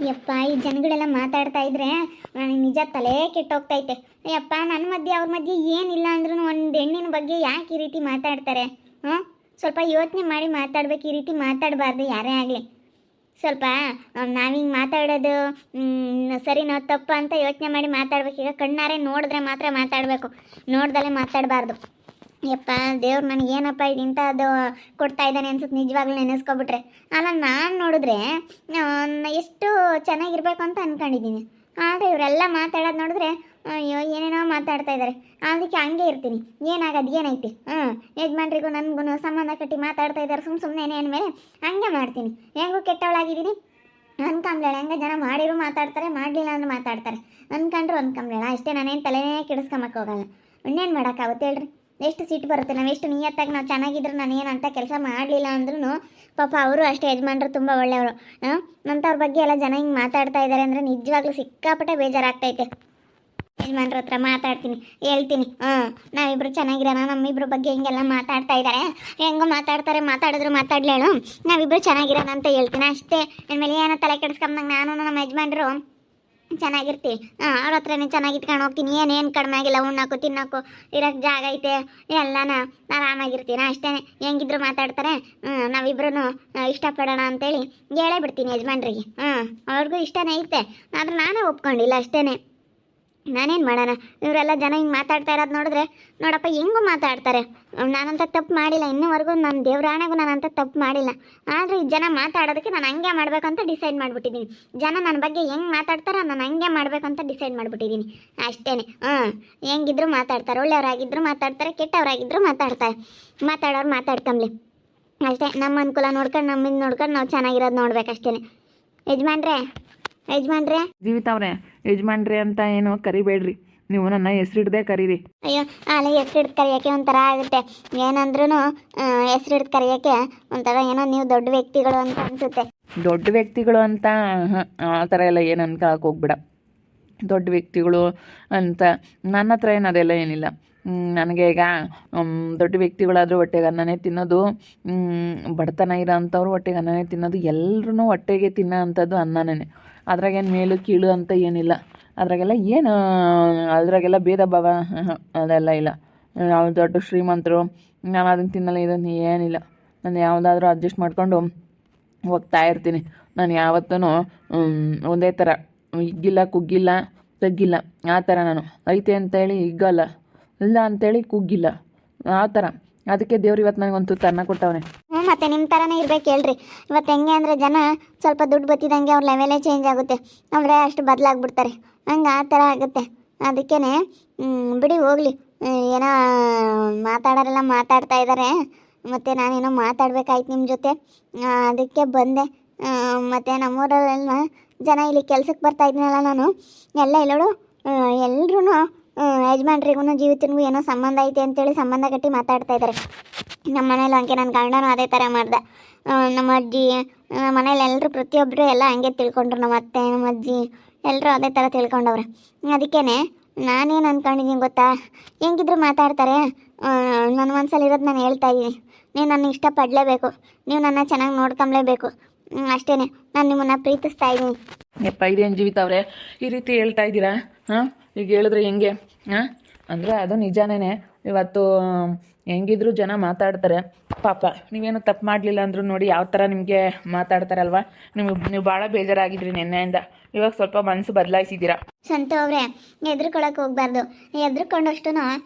ಯಪ್ಪ ಈ ಜನಗಳೆಲ್ಲ ಮಾತಾಡ್ತಾ ಇದ್ರೆ ನನಗೆ ನಿಜ ತಲೆ ಕೆಟ್ಟೋಗ್ತೈತೆ. ಯಪ್ಪ ನನ್ನ ಮಧ್ಯೆ ಅವ್ರ ಮಧ್ಯೆ ಏನಿಲ್ಲ ಅಂದ್ರೂ ಒಂದು ಹೆಣ್ಣಿನ ಬಗ್ಗೆ ಯಾಕೆ ಈ ರೀತಿ ಮಾತಾಡ್ತಾರೆ? ಹಾಂ, ಸ್ವಲ್ಪ ಯೋಚನೆ ಮಾಡಿ ಮಾತಾಡ್ಬೇಕು. ಈ ರೀತಿ ಮಾತಾಡಬಾರ್ದು ಯಾರೇ ಆಗಲಿ. ಸ್ವಲ್ಪ ನಾವಿಂಗೆ ಮಾತಾಡೋದು ಸರಿನೋ ತಪ್ಪು ಅಂತ ಯೋಚನೆ ಮಾಡಿ ಮಾತಾಡ್ಬೇಕು. ಈಗ ಕಣ್ಣಾರೆ ನೋಡಿದ್ರೆ ಮಾತ್ರ ಮಾತಾಡಬೇಕು, ನೋಡ್ದಲ್ಲೇ ಮಾತಾಡಬಾರ್ದು. ಯಪ್ಪ ದೇವ್ರು ನನಗೆ ಏನಪ್ಪ ಇದು ಇಂಥದ್ದು ಕೊಡ್ತಾ ಇದ್ದಾನೆ ಅನ್ಸುತ್ತೆ ನಿಜವಾಗ್ಲೂ ನೆನೆಸ್ಕೊಬಿಟ್ರೆ. ಅಲ್ಲ ನಾನು ನೋಡಿದ್ರೆ ಎಷ್ಟು ಚೆನ್ನಾಗಿರ್ಬೇಕು ಅಂತ ಅಂದ್ಕೊಂಡಿದ್ದೀನಿ. ಆದರೆ ಇವರೆಲ್ಲ ಮಾತಾಡೋದು ನೋಡಿದ್ರೆ ಅಯ್ಯೋ ಏನೇನೋ ಮಾತಾಡ್ತಾ ಇದ್ದಾರೆ. ಅದಕ್ಕೆ ಹಂಗೆ ಇರ್ತೀನಿ, ಏನಾಗೋದು ಏನೈತಿ. ಯಜಮಾನ್ರಿಗೂ ನನಗೂ ಸಂಬಂಧ ಕಟ್ಟಿ ಮಾತಾಡ್ತಾ ಇದ್ದಾರೆ ಸುಮ್ಮನೆ ಏನೇನು ಮೇಲೆ ಹಂಗೆ ಮಾಡ್ತೀನಿ. ಹೆಂಗೂ ಕೆಟ್ಟವಳಾಗಿದ್ದೀನಿ ಅನ್ಕೊಂಬ್ಲೇಳ. ಹೆಂಗೆ ಜನ ಮಾಡಿರು ಮಾತಾಡ್ತಾರೆ, ಮಾಡಲಿಲ್ಲ ಅಂದ್ರೆ ಮಾತಾಡ್ತಾರೆ. ಅನ್ಕೊಂಡ್ರು ಅನ್ಕೊಂಬ್ಲೇಳ ಅಷ್ಟೇ. ನಾನೇನು ತಲೆನೇ ಕೆಡಿಸ್ಕೊಂಬಕ್ಕೆ ಹೋಗಲ್ಲ. ಇನ್ನೇನು ಮಾಡೋಕ್ಕಾಗುತ್ತೆ ಹೇಳ್ರಿ? ಎಷ್ಟು ಸಿಟ್ಟು ಬರುತ್ತೆ. ನಾವು ಎಷ್ಟು ನಿಯತ್ತಾಗಿ ನಾವು ಚೆನ್ನಾಗಿದ್ರು ನಾನು ಏನಂತ ಕೆಲಸ ಮಾಡಲಿಲ್ಲ ಅಂದ್ರೂ ಪಾಪ ಅವರು ಅಷ್ಟೇ ಯಜಮಾನ್ರು ತುಂಬ ಒಳ್ಳೆಯವರು. ಅಂಥವ್ರ ಬಗ್ಗೆ ಎಲ್ಲ ಜನ ಹಿಂಗೆ ಮಾತಾಡ್ತಾ ಇದ್ದಾರೆ ಅಂದರೆ ನಿಜವಾಗ್ಲೂ ಸಿಕ್ಕಾಪಟ್ಟೆ ಬೇಜಾರಾಗ್ತೈತೆ. ಯಜಮಾನ್ರ ಹತ್ರ ಮಾತಾಡ್ತೀನಿ, ಹೇಳ್ತೀನಿ. ನಾವಿಬ್ರು ಚೆನ್ನಾಗಿರೋಣ, ನಮ್ಮಿಬ್ರ ಬಗ್ಗೆ ಹಿಂಗೆಲ್ಲ ಮಾತಾಡ್ತಾ ಇದ್ದಾರೆ, ಹೆಂಗೋ ಮಾತಾಡ್ತಾರೆ, ಮಾತಾಡಿದ್ರು ಮಾತಾಡ್ಲಿ ಹೇಳು, ನಾವಿಬ್ರು ಚೆನ್ನಾಗಿರೋಣ ಅಂತ ಹೇಳ್ತೀನಿ ಅಷ್ಟೇ. ಆಮೇಲೆ ಏನೋ ತಲೆ ಕೆಡಿಸ್ಕೊಂಬಂಗೆ ನಾನು ನಮ್ಮ ಯಜಮಾನ್ರು ಚೆನ್ನಾಗಿರ್ತೀವಿ. ಅವ್ರ ಹತ್ರನೇ ಚೆನ್ನಾಗಿ ಇಟ್ಕೊಂಡು ಹೋಗ್ತೀನಿ. ಏನೇನು ಕಡಿಮೆ ಆಗಿಲ್ಲ, ಉಣ್ಣಾಕು ತಿನ್ನೋಕು ಇರೋಕ್ಕೆ ಜಾಗ ಐತೆ, ಎಲ್ಲನ ಆರಾಮಾಗಿರ್ತೀನಿ ಅಷ್ಟೇ. ಹೆಂಗಿದ್ರು ಮಾತಾಡ್ತಾರೆ. ನಾವಿಬ್ರು ಇಷ್ಟಪಡೋಣ ಅಂತೇಳಿ ಹೇಳೇ ಬಿಡ್ತೀನಿ ಯಜಮಾನ್ರಿಗೆ. ಅವ್ರಿಗೂ ಇಷ್ಟನೇ ಐತೆ, ಆದ್ರೆ ನಾನೇ ಒಪ್ಕೊಂಡಿಲ್ಲ ಅಷ್ಟೇ. ನಾನೇನು ಮಾಡೋಣ? ಇವರೆಲ್ಲ ಜನ ಹಿಂಗೆ ಮಾತಾಡ್ತಾ ಇರೋದು ನೋಡಿದ್ರೆ ನೋಡಪ್ಪ ಹೆಂಗೂ ಮಾತಾಡ್ತಾರೆ. ನಾನಂತ ತಪ್ಪು ಮಾಡಿಲ್ಲ ಇನ್ನೂವರೆಗೂ, ನನ್ನ ದೇವ್ರಾಣೆಗೂ ನಾನಂತ ತಪ್ಪು ಮಾಡಿಲ್ಲ. ಆದರೆ ಈ ಜನ ಮಾತಾಡೋದಕ್ಕೆ ನಾನು ಹಂಗೆ ಮಾಡಬೇಕಂತ ಡಿಸೈಡ್ ಮಾಡಿಬಿಟ್ಟಿದ್ದೀನಿ. ಜನ ನನ್ನ ಬಗ್ಗೆ ಹೆಂಗೆ ಮಾತಾಡ್ತಾರೋ ನಾನು ಹಂಗೆ ಮಾಡಬೇಕಂತ ಡಿಸೈಡ್ ಮಾಡಿಬಿಟ್ಟಿದ್ದೀನಿ ಅಷ್ಟೇ. ಹೆಂಗಿದ್ರು ಮಾತಾಡ್ತಾರೆ, ಒಳ್ಳೆಯವರಾಗಿದ್ದರೂ ಮಾತಾಡ್ತಾರೆ, ಕೆಟ್ಟವರಾಗಿದ್ದರೂ ಮಾತಾಡ್ತಾರೆ. ಮಾತಾಡೋರು ಮಾತಾಡ್ಕೊಂಬ್ಲಿ ಅಷ್ಟೇ. ನಮ್ಮ ಅನುಕೂಲ ನೋಡ್ಕೊಂಡು ನಮ್ಮಿಂದ ನೋಡ್ಕೊಂಡು ನಾವು ಚೆನ್ನಾಗಿರೋದು ನೋಡ್ಬೇಕಷ್ಟೇ. ಯಜಮಾನ್ರೆ ಜೀವಿತಾವ್ರೆ, ಯಜಮಾನ್ರಿ ಅಂತ ಏನು ಕರಿಬೇಡ್ರಿ, ನೀವು ನನ್ನ ಹೆಸರಿಡ್ದೇ ಕರೀರಿ. ಅಯ್ಯೋ ಅಲ್ಲ, ಹೆಸರಿಡ್ದು ಕರೆಯೋಕ್ಕೆ ಒಂಥರ ಆಗುತ್ತೆ. ಏನಂದ್ರೂ ಹೆಸರಿಡ್ದು ಕರೆಯೋಕ್ಕೆ ಒಂಥರ ಏನೋ ನೀವು ದೊಡ್ಡ ವ್ಯಕ್ತಿಗಳು ಅಂತ ಅನಿಸುತ್ತೆ. ದೊಡ್ಡ ವ್ಯಕ್ತಿಗಳು ಅಂತ ಆ ಥರ ಎಲ್ಲ ಏನು ಅನ್ಕೊಳಕ್ಕೆ ಹೋಗ್ಬಿಡ. ದೊಡ್ಡ ವ್ಯಕ್ತಿಗಳು ಅಂತ ನನ್ನ ಹತ್ರ ಏನು ಅದೆಲ್ಲ ಏನಿಲ್ಲ. ನನಗೆ ಈಗ ದೊಡ್ಡ ವ್ಯಕ್ತಿಗಳಾದರೂ ಹೊಟ್ಟೆಗೆ ಅನ್ನನೇ ತಿನ್ನೋದು, ಬಡತನ ಇರೋ ಅಂಥವ್ರು ಹೊಟ್ಟೆಗೆ ಅನ್ನನೇ ತಿನ್ನೋದು, ಎಲ್ಲರೂ ಹೊಟ್ಟೆಗೆ ತಿನ್ನೋ ಅಂಥದ್ದು ಅನ್ನನೇ. ಅದ್ರಾಗೇನು ಮೇಲು ಕೀಳು ಅಂತ ಏನಿಲ್ಲ. ಅದ್ರಾಗೆಲ್ಲ ಭೇದ ಭಾವ ಅದೆಲ್ಲ ಇಲ್ಲ. ನಾವು ದೊಡ್ಡ ಶ್ರೀಮಂತರು, ನಾನು ಅದನ್ನು ತಿನ್ನಲ್ಲ ಇದನ್ನು ಏನಿಲ್ಲ. ನಾನು ಯಾವುದಾದ್ರೂ ಅಡ್ಜಸ್ಟ್ ಮಾಡಿಕೊಂಡು ಹೋಗ್ತಾ ಇರ್ತೀನಿ. ನಾನು ಯಾವತ್ತೂ ಒಂದೇ ಥರ ಹಿಗ್ಗಿಲ್ಲ, ಕುಗ್ಗಿಲ್ಲ, ತಗ್ಗಿಲ್ಲ. ಆ ಥರ ನಾನು ಐತೆ ಅಂತೇಳಿ ಹಿಗ್ಗಲ್ಲ, ಇಲ್ಲ ಅಂತೇಳಿ ಕುಗ್ಗಿಲ್ಲ, ಆ ಥರ. ಅದಕ್ಕೆ ದೇವ್ರು ಇವತ್ತು ನನಗೊಂದು ತನ್ನ ಕೊಟ್ಟವನೆ. ಮತ್ತೆ ನಿಮ್ಮ ಥರನೇ ಇರ್ಬೇಕು ಹೇಳ್ರಿ. ಇವತ್ತು ಹೆಂಗೆ ಅಂದರೆ ಜನ ಸ್ವಲ್ಪ ದುಡ್ಡು ಬತ್ತಿದಂಗೆ ಅವ್ರ ಲೆವೆಲೇ ಚೇಂಜ್ ಆಗುತ್ತೆ, ಅವರೇ ಅಷ್ಟು ಬದಲಾಗ್ಬಿಡ್ತಾರೆ. ಹಂಗೆ ಆ ಥರ ಆಗುತ್ತೆ. ಅದಕ್ಕೇ ಬಿಡಿ ಹೋಗಲಿ. ಏನೋ ಮಾತಾಡೋರೆಲ್ಲ ಮಾತಾಡ್ತಾ ಇದ್ದಾರೆ, ಮತ್ತು ನಾನೇನೋ ಮಾತಾಡ್ಬೇಕಾಯ್ತು ನಿಮ್ಮ ಜೊತೆ, ಅದಕ್ಕೆ ಬಂದೆ. ಮತ್ತು ನಮ್ಮೂರಲ್ಲೆಲ್ಲ ಜನ ಇಲ್ಲಿ ಕೆಲ್ಸಕ್ಕೆ ಬರ್ತಾ ಇದ್ದೀನಲ್ಲ ನಾನು, ಎಲ್ಲ ಎಲ್ಲೋಡು ಎಲ್ರೂ ಯಜಮಾನ್ರಿಗೂ ಜೀವಿತನಿಗೂ ಏನೋ ಸಂಬಂಧ ಐತೆ ಅಂತೇಳಿ ಸಂಬಂಧ ಕಟ್ಟಿ ಮಾತಾಡ್ತಾ ಇದ್ದಾರೆ. ನಮ್ಮ ಮನೇಲಿ ಹಂಗೆ ನನ್ನ ಗಂಡನೂ ಅದೇ ಥರ ಮಾಡ್ದೆ. ನಮ್ಮ ಅಜ್ಜಿ, ನಮ್ಮ ಮನೇಲಿ ಎಲ್ಲರೂ ಪ್ರತಿಯೊಬ್ಬರು ಎಲ್ಲ ಹಂಗೆ ತಿಳ್ಕೊಂಡ್ರು. ನಮ್ಮ ಅತ್ತೆ, ನಮ್ಮ ಅಜ್ಜಿ ಎಲ್ಲರೂ ಅದೇ ಥರ ತಿಳ್ಕೊಂಡವ್ರೆ. ಅದಕ್ಕೇ ನಾನೇನು ಅಂದ್ಕೊಂಡಿದ್ದೀನಿ ಗೊತ್ತಾ, ಹೆಂಗಿದ್ರು ಮಾತಾಡ್ತಾರೆ. ನನ್ನ ಮನಸ್ಸಲ್ಲಿರೋದು ನಾನು ಹೇಳ್ತಾ ಇದ್ದೀನಿ. ನೀವು ನನ್ನ ಇಷ್ಟಪಡಲೇಬೇಕು, ನೀವು ನನ್ನ ಚೆನ್ನಾಗಿ ನೋಡ್ಕೊಂಬ್ಲೇಬೇಕು ಅಷ್ಟೇ. ನಾನು ನಿಮ್ಮನ್ನು ಪ್ರೀತಿಸ್ತಾ ಇದ್ದೀನಿ. ಯಪ್ಪ ಇದೇನು ಜೀವಿತಾವ್ರೆ ಈ ರೀತಿ ಹೇಳ್ತಾ ಇದ್ದೀರಾ? ಈಗ ಹೇಳಿದ್ರೆ ಹೆಂಗೆ? ಅಂದರೆ ಅದು ನಿಜಾನೇ. ಇವತ್ತು ಹೆಂಗಿದ್ರು ಜನ ಮಾತಾಡ್ತಾರೆ. ಪಾಪ ನೀವೇನು ತಪ್ಪು ಮಾಡಲಿಲ್ಲ ಅಂದರೂ ನೋಡಿ ಯಾವ ಥರ ನಿಮಗೆ ಮಾತಾಡ್ತಾರಲ್ವ. ನೀವು ಭಾಳ ಬೇಜಾರಾಗಿದ್ರಿ ನಿನ್ನೆಯಿಂದ, ಇವಾಗ ಸ್ವಲ್ಪ ಮನಸ್ಸು ಬದಲಾಯಿಸಿದ್ದೀರಾ. ಸಂತು ಅವರೇ, ಹೆದರ್ಕೊಳಕ್ಕೆ ಹೋಗ್ಬಾರ್ದು. ಹೆದರ್ಕೊಂಡಷ್ಟು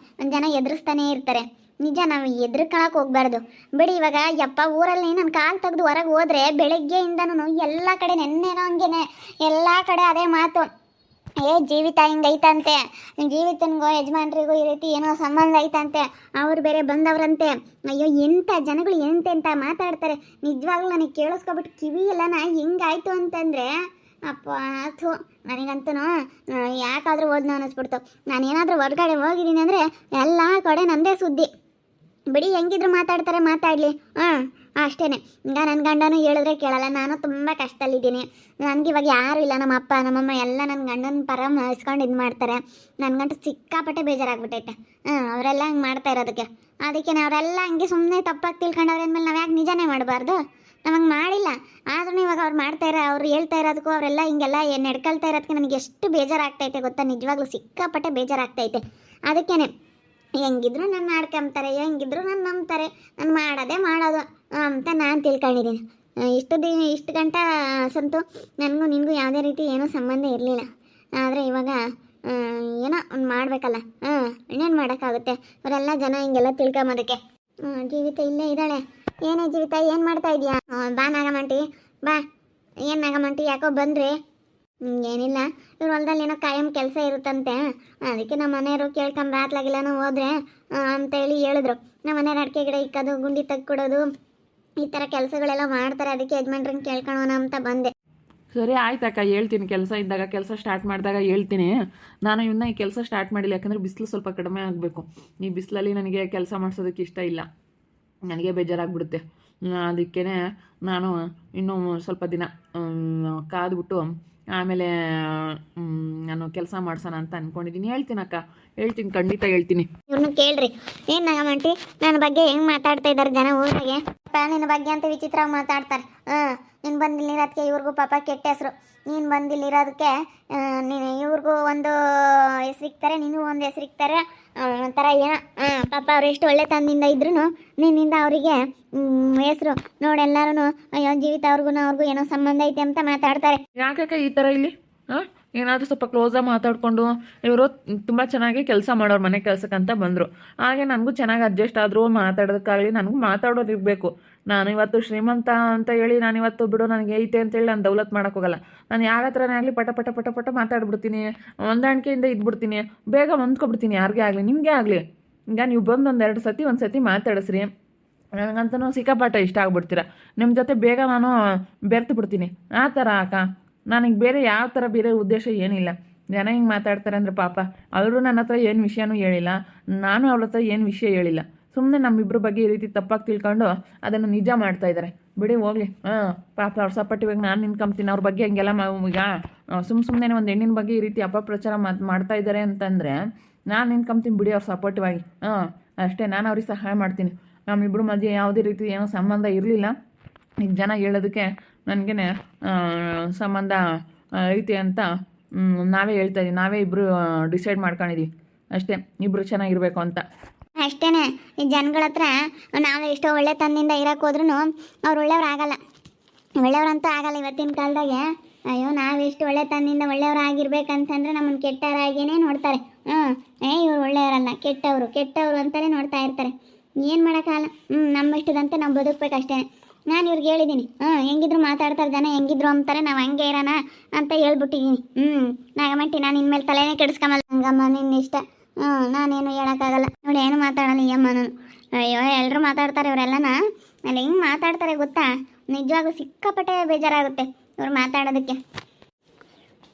ಜನ ಎದುರಿಸ್ತಾನೇ ಇರ್ತಾರೆ. ನಿಜ, ನಾವು ಎದುರ್ಕೊಳಕ್ಕೆ ಹೋಗ್ಬಾರ್ದು. ಬಿಡಿ, ಇವಾಗ ಯಪ್ಪ ಊರಲ್ಲಿ ನನ್ನ ಕಾಲು ತೆಗೆದು ಹೊರಗೆ ಹೋದರೆ ಬೆಳಗ್ಗೆಯಿಂದನೂ ಎಲ್ಲ ಕಡೆ ನೆನ್ನೆನೋ ಹಂಗೇನೆ ಎಲ್ಲ ಕಡೆ ಅದೇ ಮಾತು. ಜೀವಿತ ಹಿಂಗೈತಂತೆ, ಜೀವಿತನಿಗೂ ಯಜಮಾನ್ರಿಗೂ ಈ ರೀತಿ ಏನೋ ಸಂಬಂಧ ಐತಂತೆ, ಅವ್ರು ಬೇರೆ ಬಂದವ್ರಂತೆ. ಅಯ್ಯೋ ಎಂಥ ಜನಗಳು ಎಂತೆಂಥ ಮಾತಾಡ್ತಾರೆ. ನಿಜವಾಗ್ಲೂ ನನಗೆ ಕೇಳಿಸ್ಕೊಬಿಟ್ಟು ಕಿವಿ ಎಲ್ಲನ ಹಿಂಗಾಯ್ತು ಅಂತಂದರೆ ಅಪ್ಪ ಥೂ, ನನಗಂತೂ ಯಾಕಾದರೂ ಓದ್ನೋ ಅನ್ನಿಸ್ಬಿಡ್ತು. ನಾನೇನಾದರೂ ಹೊರಗಡೆ ಹೋಗಿದ್ದೀನಿ ಅಂದರೆ ಎಲ್ಲ ಕಡೆ ನನ್ನದೇ ಸುದ್ದಿ. ಬಿಡಿ, ಹೆಂಗಿದ್ರು ಮಾತಾಡ್ತಾರೆ, ಮಾತಾಡಲಿ. ಅಷ್ಟೇ. ಈಗ ನನ್ನ ಗಂಡನೂ ಹೇಳಿದ್ರೆ ಕೇಳಲ್ಲ. ನಾನು ತುಂಬ ಕಷ್ಟದಲ್ಲಿದ್ದೀನಿ. ನನಗಿವಾಗ ಯಾರೂ ಇಲ್ಲ. ನಮ್ಮ ಅಪ್ಪ ನಮ್ಮಮ್ಮ ಎಲ್ಲ ನನ್ನ ಗಂಡನ ಪರ ಇಸ್ಕೊಂಡು ಇದು ಮಾಡ್ತಾರೆ. ನನಗಂತೂ ಸಿಕ್ಕಾಪಟ್ಟೆ ಬೇಜಾರಾಗ್ಬಿಟ್ಟೈತೆ. ಅವರೆಲ್ಲ ಹಂಗೆ ಮಾಡ್ತಾ ಇರೋದಕ್ಕೆ. ಅದಕ್ಕೆ ಅವರೆಲ್ಲ ಹಂಗೆ ಸುಮ್ಮನೆ ತಪ್ಪಾಗಿ ತಿಳ್ಕೊಂಡವ್ರೆ ಅಂದಮೇಲೆ ನಾವು ಯಾಕೆ ನಿಜನೇ ಮಾಡಬಾರ್ದು? ನಮಗೆ ಮಾಡಿಲ್ಲ ಆದ್ರೂ ಇವಾಗ ಅವ್ರು ಅವ್ರು ಹೇಳ್ತಾ ಇರೋದಕ್ಕೂ ಅವರೆಲ್ಲ ಹಿಂಗೆಲ್ಲ ನಡ್ಕೊಳ್ತಾ ಇರೋದಕ್ಕೆ ನನಗೆ ಎಷ್ಟು ಬೇಜಾರಾಗ್ತೈತೆ ಗೊತ್ತಾ, ನಿಜವಾಗ್ಲೂ ಸಿಕ್ಕಾಪಟ್ಟೆ ಬೇಜಾರಾಗ್ತೈತೆ. ಅದಕ್ಕೇನೆ ಹೆಂಗಿದ್ರು ನನ್ನ ಆಡ್ಕೊಂತಾರೆ, ಹೆಂಗಿದ್ರು ನನ್ನ ನಂಬ್ತಾರೆ, ನಾನು ಮಾಡೋದು ಅಂತ ನಾನು ತಿಳ್ಕೊಂಡಿದ್ದೀನಿ. ಇಷ್ಟು ಗಂಟ ಸಂತು ನನಗೂ ನಿನಗೂ ಯಾವುದೇ ರೀತಿ ಏನೂ ಸಂಬಂಧ ಇರಲಿಲ್ಲ. ಆದರೆ ಇವಾಗ ಏನೋ ಒಂದು ಮಾಡಬೇಕಲ್ಲ. ಇನ್ನೇನು ಮಾಡೋಕ್ಕಾಗುತ್ತೆ, ಅವರೆಲ್ಲ ಜನ ಹಿಂಗೆಲ್ಲ ತಿಳ್ಕೊಂಬೋದಕ್ಕೆ. ಜೀವಿತ ಇಲ್ಲೇ ಇದ್ದಾಳೆ. ಏನೇ ಜೀವಿತ, ಏನು ಮಾಡ್ತಾ ಇದೀಯಾ? ಬಾ ನಾಗಮಂಟಿ ಬಾ. ಏನು ನಾಗಮಂಟಿ ಯಾಕೋ ಬಂದ್ರಿ? ಏನಿಲ್ಲ, ಇವ್ರ ಹೊಲದಲ್ಲಿ ಏನೋ ಕಾಯಂ ಕೆಲಸ ಇರುತ್ತಂತೆ, ಅದಕ್ಕೆ ನಮ್ಮ ಮನೆಯವರು ಕೇಳ್ಕೊಂಬ ಆತ್ಲಾಗಿಲ್ಲನೂ ಹೋದ್ರೆ ಅಂತೇಳಿ ಹೇಳಿದ್ರು. ನಮ್ಮ ಮನೆಯವ್ರು ಅಡಿಕೆ ಗಿಡ ಇಕ್ಕೋದು, ಗುಂಡಿ ತೆಗ್ಕೊಡೋದು, ಈ ಥರ ಕೆಲಸಗಳೆಲ್ಲ ಮಾಡ್ತಾರೆ, ಅದಕ್ಕೆ ಯಜಮಾನ್ರಂಗೆ ಕೇಳ್ಕೊಳ್ಳೋಣ ಅಂತ ಬಂದೆ. ಸರಿ ಆಯ್ತಕ್ಕ, ಹೇಳ್ತೀನಿ. ಕೆಲಸ ಇದ್ದಾಗ, ಕೆಲಸ ಸ್ಟಾರ್ಟ್ ಮಾಡಿದಾಗ ಹೇಳ್ತೀನಿ. ನಾನು ಇನ್ನೂ ಈ ಕೆಲಸ ಸ್ಟಾರ್ಟ್ ಮಾಡಿಲ್ಲ, ಯಾಕಂದರೆ ಬಿಸಿಲು ಸ್ವಲ್ಪ ಕಡಿಮೆ ಆಗಬೇಕು. ಈ ಬಿಸಿಲಲ್ಲಿ ನನಗೆ ಕೆಲಸ ಮಾಡಿಸೋದಕ್ಕೆ ಇಷ್ಟ ಇಲ್ಲ, ನನಗೆ ಬೇಜಾರಾಗ್ಬಿಡುತ್ತೆ. ಅದಕ್ಕೇ ನಾನು ಇನ್ನೂ ಸ್ವಲ್ಪ ದಿನ ಕಾದ್ಬಿಟ್ಟು ಆಮೇಲೆ ನಾನು ಕೆಲಸ ಮಾಡ್ಸೋಣ ಅಂತ ಅಂದ್ಕೊಂಡಿದ್ದೀನಿ. ಹೇಳ್ತೀನಿ ಅಕ್ಕ, ಹೇಳ್ತೀನಿ, ಖಂಡಿತ ಹೇಳ್ತೀನಿ. ಇವ್ರನ್ನ ಕೇಳ್ರಿ, ಏನು ನಾಗಮಂಟಿ ನನ್ನ ಬಗ್ಗೆ ಹೆಂಗೆ ಮಾತಾಡ್ತಾ ಇದ್ದಾರೆ ಜನ ಊರಾಗೆ? ನಿನ್ನ ಬಗ್ಗೆ ಅಂತ ವಿಚಿತ್ರವಾಗಿ ಮಾತಾಡ್ತಾರೆ. ನೀನು ಬಂದಿಲ್ಲಿರೋದಕ್ಕೆ ಇವ್ರಿಗೂ ಪಾಪ ಕೆಟ್ಟ ಹೆಸರು. ನೀನು ಬಂದಿಲ್ಲಿರೋದಕ್ಕೆ ನೀನು ಇವ್ರಿಗೂ ಒಂದು ಹೆಸರಿಕ್ತಾರೆ, ನಿನಗೂ ಒಂದು ಹೆಸರಿಕ್ತಾರೆ. ಒಂಥರ ಏನೋ ಪಾಪ ಅವ್ರು ಎಷ್ಟು ಒಳ್ಳೆ ತಂದಿಂದ ಇದ್ರೂ ನಿನ್ನಿಂದ ಅವರಿಗೆ ಹೆಸರು ನೋಡೆಲ್ಲರೂ ಅಯ್ಯೋ ಜೀವಿತ ಅವ್ರಿಗೂ ಏನೋ ಸಂಬಂಧ ಐತೆ ಅಂತ ಮಾತಾಡ್ತಾರೆ. ಯಾಕಕ್ಕ ಈ ಥರ ಇಲ್ಲಿ ಏನಾದರೂ ಸ್ವಲ್ಪ ಕ್ಲೋಸಾಗಿ ಮಾತಾಡಿಕೊಂಡು ಇವರು ತುಂಬ ಚೆನ್ನಾಗಿ ಕೆಲಸ ಮಾಡೋರು, ಮನೆ ಕೆಲಸಕ್ಕಂತ ಬಂದರು. ಹಾಗೆ ನನಗೂ ಚೆನ್ನಾಗಿ ಅಡ್ಜಸ್ಟ್ ಆದರೂ ಮಾತಾಡೋದಕ್ಕಾಗಲಿ, ನನಗೂ ಮಾತಾಡೋದು ಇರಬೇಕು. ನಾನು ಇವತ್ತು ಶ್ರೀಮಂತ ಅಂತ ಹೇಳಿ ನಾನು ಇವತ್ತು ಬಿಡು ನನಗೆ ಐತೆ ಅಂತೇಳಿ ನಾನು ದೌಲತ್ ಮಾಡೋಕ್ಕೋಗಲ್ಲ. ನಾನು ಯಾರ ಹತ್ರನೇ ಆಗಲಿ ಪಟ ಪಟ ಪಟ ಪಟ ಮಾತಾಡ್ಬಿಡ್ತೀನಿ, ಹೊಂದಾಣಿಕೆಯಿಂದ ಇದ್ಬಿಡ್ತೀನಿ, ಬೇಗ ಹೊಂದ್ಕೊಬಿಡ್ತೀನಿ. ಯಾರಿಗೇ ಆಗಲಿ, ನಿಮಗೆ ಆಗಲಿ. ಈಗ ನೀವು ಬಂದು ಒಂದು ಸತಿ ಮಾತಾಡಿಸ್ರಿ, ನನಗಂತೂ ಸಿಕ್ಕಾಪಾಟ ಇಷ್ಟ ಆಗ್ಬಿಡ್ತೀರ. ನಿಮ್ಮ ಜೊತೆ ಬೇಗ ನಾನು ಬೆರ್ತು ಬಿಡ್ತೀನಿ. ಆ ಥರ ಅಕ್ಕ, ನನಗೆ ಬೇರೆ ಯಾವ ಥರ ಬೇರೆ ಉದ್ದೇಶ ಏನಿಲ್ಲ. ಜನ ಹಿಂಗೆ ಮಾತಾಡ್ತಾರೆ ಅಂದರೆ ಪಾಪ ಅವರು ನನ್ನ ಹತ್ರ ಏನು ವಿಷಯನೂ ಹೇಳಿಲ್ಲ, ನಾನು ಅವ್ರ ಹತ್ರ ಏನು ವಿಷಯ ಹೇಳಿಲ್ಲ. ಸುಮ್ಮನೆ ನಮ್ಮಿಬ್ಬರ ಬಗ್ಗೆ ಈ ರೀತಿ ತಪ್ಪಾಗಿ ತಿಳ್ಕೊಂಡು ಅದನ್ನು ನಿಜ ಮಾಡ್ತಾ ಇದ್ದಾರೆ. ಬಿಡಿ ಹೋಗಲಿ. ಪಾಪ ಅವ್ರ ಸಪೋರ್ಟಿವಾಗಿ ನಾನು ನಿಂತ್ಕೊಂತೀನಿ. ಅವ್ರ ಬಗ್ಗೆ ಹಿಂಗೆಲ್ಲ ಈಗ ಸುಮ್ಮನೆ ಒಂದು ಹೆಣ್ಣಿನ ಬಗ್ಗೆ ಈ ರೀತಿ ಅಪಪ್ರಚಾರ ಮಾಡ್ತಾ ಇದ್ದಾರೆ ಅಂತಂದರೆ ನಾನು ನಿಂತ್ಕೊಂತೀನಿ ಬಿಡಿ, ಅವ್ರ ಸಪೋರ್ಟಿವಾಗಿ. ಅಷ್ಟೇ, ನಾನು ಅವ್ರಿಗೆ ಸಹಾಯ ಮಾಡ್ತೀನಿ. ನಮ್ಮಿಬ್ಬರ ಮಧ್ಯೆ ಯಾವುದೇ ರೀತಿ ಏನೋ ಸಂಬಂಧ ಇರಲಿಲ್ಲ. ಈಗ ಜನ ಹೇಳೋದಕ್ಕೆ ನನಗೇ ಸಂಬಂಧ ಐತೆ ಅಂತ ನಾವೇ ಹೇಳ್ತಾ ಇದ್ದೀವಿ. ನಾವೇ ಇಬ್ಬರು ಡಿಸೈಡ್ ಮಾಡ್ಕೊಂಡಿದ್ದೀವಿ ಅಷ್ಟೇ, ಇಬ್ಬರು ಚೆನ್ನಾಗಿರ್ಬೇಕು ಅಂತ. ಅಷ್ಟೇ, ಈ ಜನಗಳ ಹತ್ರ ನಾವು ಎಷ್ಟೋ ಒಳ್ಳೆ ತನ್ನಿಂದ ಇರೋಕೆ ಹೋದ್ರೂ ಅವ್ರು ಒಳ್ಳೆಯವ್ರಾಗಲ್ಲ, ಒಳ್ಳೆಯವ್ರಂತೂ ಆಗಲ್ಲ ಇವತ್ತಿನ ಕಾಲದಾಗೆ. ಅಯ್ಯೋ ನಾವೆಷ್ಟು ಒಳ್ಳೆ ತನ್ನಿಂದ ಒಳ್ಳೆಯವರಾಗಿರ್ಬೇಕಂತಂದ್ರೆ ನಮ್ಮನ್ನು ಕೆಟ್ಟವರಾಗಿಯೇ ನೋಡ್ತಾರೆ. ಇವ್ರು ಒಳ್ಳೆಯವರಲ್ಲ, ಕೆಟ್ಟವರು ಅಂತಲೇ ನೋಡ್ತಾ ಇರ್ತಾರೆ. ಏನು ಮಾಡೋಕ್ಕಾಗಲ್ಲ. ನಮ್ಮ ಇಷ್ಟದಂತೆ ನಾವು ಬದುಕಬೇಕಷ್ಟೇ. ನಾನು ಇವ್ರಿಗೆ ಹೇಳಿದ್ದೀನಿ, ಹೆಂಗಿದ್ರು ಮಾತಾಡ್ತಾರೆ ಜನ, ಹೆಂಗಿದ್ರು ಅಂತಾರೆ, ನಾವು ಹಂಗೆ ಇರೋಣ ಅಂತ ಹೇಳ್ಬಿಟ್ಟಿದ್ದೀನಿ. ನಾಗಮಂಟಿ, ನಾನು ಇನ್ಮೇಲೆ ತಲೆನೇ ಕೆಡಿಸ್ಕೊಂಬಲ್ಲ. ಹಂಗಮ್ಮ ನಿನ್ನ ಇಷ್ಟ. ನಾನೇನು ಹೇಳೋಕ್ಕಾಗಲ್ಲ ನೋಡಿ, ಏನು ಮಾತಾಡಲ್ಲ ಈ ಅಮ್ಮ ನಾನು. ಅಯ್ಯೋ ಎಲ್ಲರೂ ಮಾತಾಡ್ತಾರೆ, ಇವರೆಲ್ಲನ ಅಲ್ಲಿ ಹೆಂಗೆ ಮಾತಾಡ್ತಾರೆ ಗೊತ್ತಾ, ನಿಜವಾಗೂ ಸಿಕ್ಕಾಪಟ್ಟೆ ಬೇಜಾರಾಗುತ್ತೆ ಇವ್ರು ಮಾತಾಡೋದಕ್ಕೆ.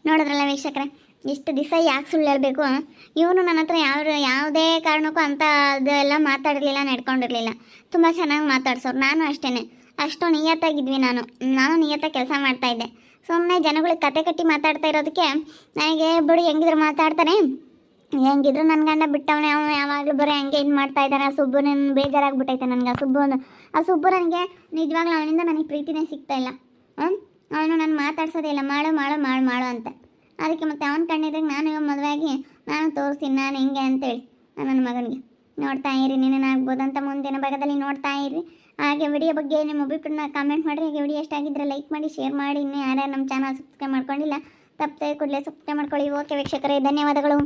ನೋಡಿದ್ರಲ್ಲ ವೀಕ್ಷಕರೇ, ಇಷ್ಟು ದಿವಸ ಯಾಕೆ ಸುಳ್ಳು ಹೇಳಬೇಕು? ಇವನು ನನ್ನ ಹತ್ರ ಯಾವುದೇ ಕಾರಣಕ್ಕೂ ಅಂತ ಅದೆಲ್ಲ ಮಾತಾಡಿರಲಿಲ್ಲ, ನಡ್ಕೊಂಡಿರಲಿಲ್ಲ. ತುಂಬ ಚೆನ್ನಾಗಿ ಮಾತಾಡ್ಸೋರು. ನಾನು ಅಷ್ಟೇ, ಅಷ್ಟು ನಿಯತ್ತಾಗಿದ್ವಿ. ನಾನು ನಿಯತ್ತಾಗಿ ಕೆಲಸ ಮಾಡ್ತಾಯಿದ್ದೆ. ಸುಮ್ಮನೆ ಜನಗಳಿಗೆ ಕತೆ ಕಟ್ಟಿ ಮಾತಾಡ್ತಾ ಇರೋದಕ್ಕೆ ನನಗೆ ಬಿಡು, ಹೆಂಗಿದ್ರು ಮಾತಾಡ್ತಾನೆ, ಹೆಂಗಿದ್ರು ನನ್ನ ಗಂಡ ಬಿಟ್ಟವನೇ, ಅವನು ಯಾವಾಗಲೂ ಬರೀ ಹಂಗೆ ಇದು ಮಾಡ್ತಾ ಇದ್ದಾನೆ. ಆ ಸುಬ್ಬು ನನ್ನ ಬೇಜಾರಾಗ್ಬಿಟ್ಟೈತೆ ನನಗೆ. ಆ ಸುಬ್ಬು ನನಗೆ ನಿಜವಾಗ್ಲೂ ಅವನಿಂದ ನನಗೆ ಪ್ರೀತಿನೇ ಸಿಗ್ತಾಯಿಲ್ಲ. ಅವನು ನಾನು ಮಾತಾಡ್ಸೋದೇ ಇಲ್ಲ, ಮಾಡು ಅಂತ. ಅದಕ್ಕೆ ಮತ್ತೆ ಅವನ ಕಣ್ಣಿದ್ದಾಗ ನಾನು ಇವಾಗ ಮದುವೆಯಾಗಿ ನಾನು ತೋರಿಸ್ತೀನಿ ನಾನು ಹಿಂಗೆ ಅಂತೇಳಿ ನನ್ನ ಮಗನಿಗೆ. ನೋಡ್ತಾ ಇರಿ, ನೀನೇನಾಗ್ಬೋದು ಅಂತ ಮುಂದಿನ ಭಾಗದಲ್ಲಿ ನೋಡ್ತಾ ಇರಿ. ಹಾಗೆ ವಿಡಿಯೋ ಬಗ್ಗೆ ನಿಮ್ಮ ಅಭಿಪ್ರಾಯನ ಕಾಮೆಂಟ್ ಮಾಡಿರಿ. ಹಾಗೆ ವಿಡಿಯೋ ಇಷ್ಟ ಆಗಿದ್ದರೆ ಲೈಕ್ ಮಾಡಿ, ಶೇರ್ ಮಾಡಿ. ಇನ್ನೂ ಯಾರ್ಯಾರು ನಮ್ಮ ಚಾನಲ್ ಸಬ್ಸ್ಕ್ರೈಬ್ ಮಾಡ್ಕೊಂಡಿಲ್ಲ ತಪ್ಪದೆ ಕೂಡಲೇ ಸಬ್ಸ್ಕ್ರೈಬ್ ಮಾಡ್ಕೊಳ್ಳಿ. ಓಕೆ ವೀಕ್ಷಕರೇ, ಧನ್ಯವಾದಗಳು.